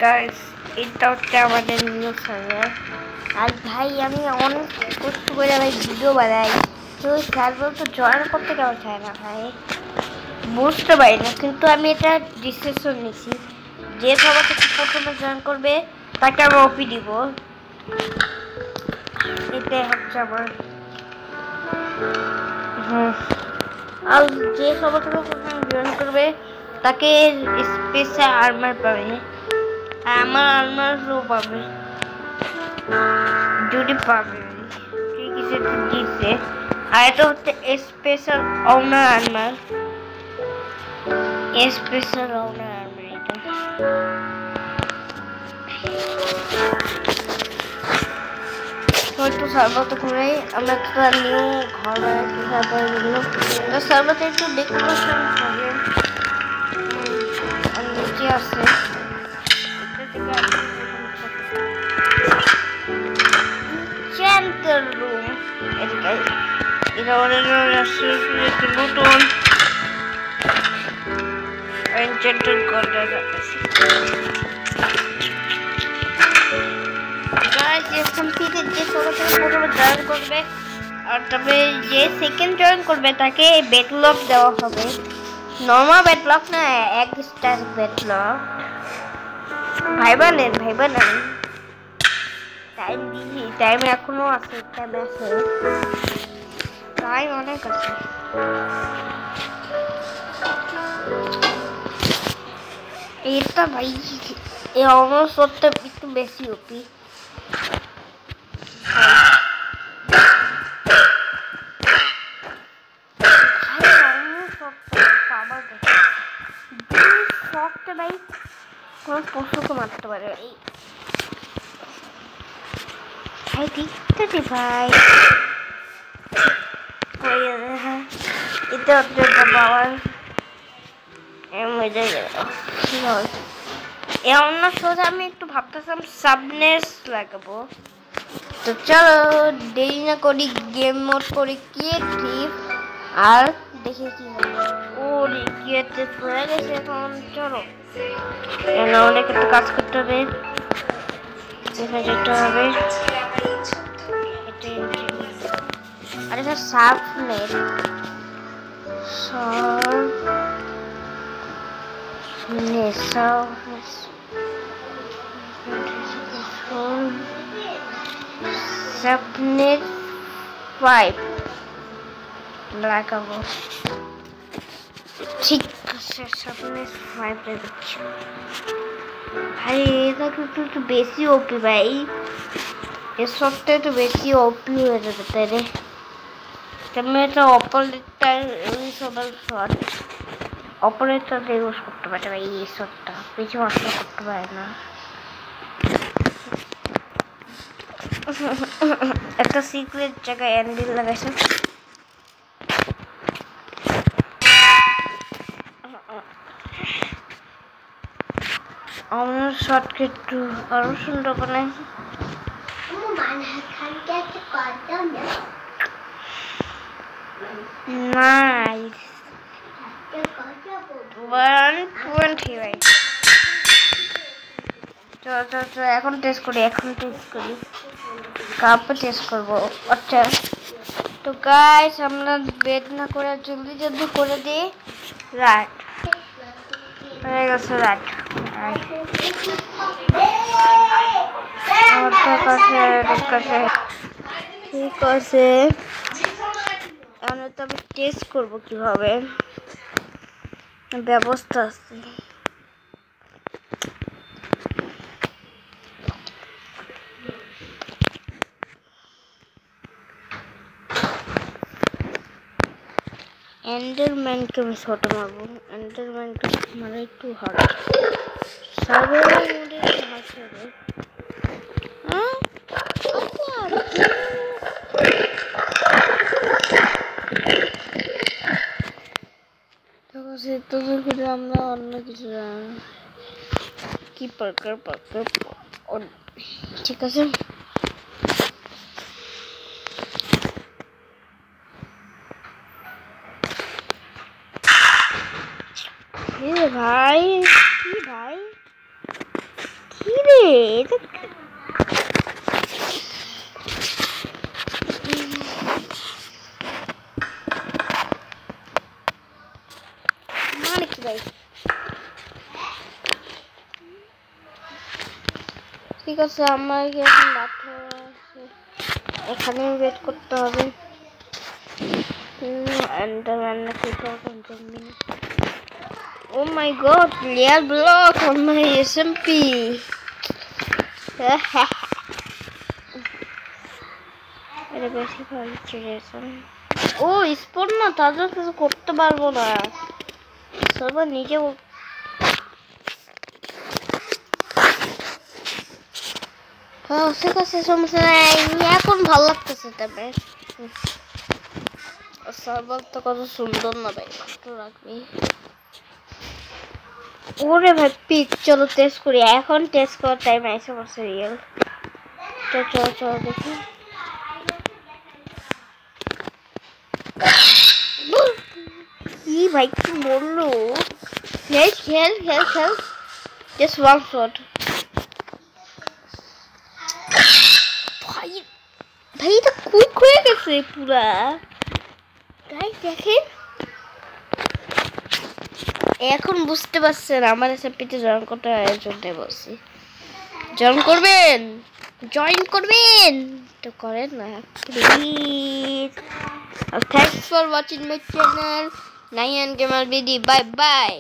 Guys এটা হচ্ছে আমাদের নিউ সার্ভার। আর ভাই আমি অনেক কষ্ট করে ভাই ভিডিও বানাই, তো সার্ভার তো জয়েন করতে কেমন চায় না ভাই, বুঝতে পারি না। কিন্তু আমি এটা ডিসিশন নিছি, যে সবার থেকে প্রথমে জয়েন করবে তাকে আমি ওপি দিব। এটাই হচ্ছে আমার আর যে সবার থেকে প্রথমে জয়েন করবে তাকে স্পেশাল আর্মার পাবে, আমার আর্মারও পাবে যদি পাবে, ঠিক আছে দিচ্ছে। আর এটা হচ্ছে special honour armour, special honour armour. এটা হয়তো সার্ভারটা করে আমরা একটা নিউ ঘর বানাচ্ছি সার্ভার গুলো, সার্ভারটা একটু ডেকোরেশন হবে আর নিচে আছে Enchanter room. এটা ওদের আছে একটু নতুন Enchanter করতে যাচ্ছে। গাইস এখন থেকে যে সবার থেকে প্রথমে জয়েন করবে আর তবে যে সেকেন্ড জয়েন করবে তাকে ব্যাটলক দেওয়া হবে, নরমাল ব্যাটলক না, এক স্টার ব্যাটলক। ভাই বানেন টাইম দিই, টাইম এখনো আছে, টাইম আছে, টাইম অনেক আছে। এটা ভাই এই অবসরটা একটু বেশি ওপি। কোনো পশুকে মারতে পারে ভাই, ঠিক ভাই। এটা হচ্ছে পাওয়ার অন্য সোজা আমি একটু ভাবতেছিলাম সাবনেস লাগাবো। তো চলো দেরি না করি, গেম মোড করি ক্রিয়েটিভ আর দেখি কি ওরে ক্রিয়েটিভ হয়ে গেছে। এখন চলো অনেক একটু কাজ করতে হবে, দেখা যেতে হবে। আর এটা সাবনেট সাবনেট 5 লাগাবো, ঠিক আছে সাবনেট 5 লাগাচ্ছি। ভাই এটা একটু বেশি ওপি ভাই, এর সবটা একটু বেশি ওপি হয়ে যাবে তাই রে। আমি এটা অপারেটর ইউজ করতে পারে ভাই, এই শটটা বেশি নষ্ট করতে পারে না। একটা সিক্রেট জায়গায় অ্যান্ডেল লাগাইছে, আমার শর্টকে একটু আরো সুন্দর বানাই। নাইস 120 ভাই। চল এখন টেস্ট করি, কাপে টেস্ট করবো। আচ্ছা তো গাইস আমরা বেট না করে জলদি করে দিই। রাইট হয়ে গেছে, রাইট ঠিক আছে। আমরা তো আমি টেস্ট করবো কিভাবে, ব্যবস্থা আছে। এন্ডারম্যানকে আমি শট মারবো, এন্ডারম্যানকে মারা একটু হার্ড, সার্ভাইভাল মোডে হার্ড হবে। আমরা অন্য কিছু কি পার্কার ঠিক আছে। ভাই কি ভাই মানে কি ভাই? ঠিক আছে, আমার এখন রাত হয়ে আছে, এখানে ওয়েট করতে হবে। এন্ডারম্যান খেতে হবে 5 minute. Oh my god, player block on my SMP. এটা বেশি ভালো চলেছে। ও স্পোর্ট না, তাদের কিছু করতে পারবো না, সবার নিজে। ঠিক আছে, সমস্যা নাই, এখন ভালো লাগতেছে। তবে সার্ভার তো কত সুন্দর না ভাই, ভালো লাগবে। ওরে ভাই পিক, চলো টেস্ট করি। এখন টেস্ট করার টাইম এসে পড়ছে রিয়েল। তো চলো চলো দেখি। কি ভাই কি বললো? খেল খেল খেল খেল, জাস্ট ওয়ান শট। ভাই ভাই এটা কুইক হয়ে গেছে পুরা। গাইস দেখেন, এখন বুঝতে পারছেন আমার এসএপিতে জয়েন করতে জন্য বলছি। জয়েন করবেন, জয়েন করবেন তো করেন না please. Thanks for watching my channel Naiyan gamer BD. Bye by.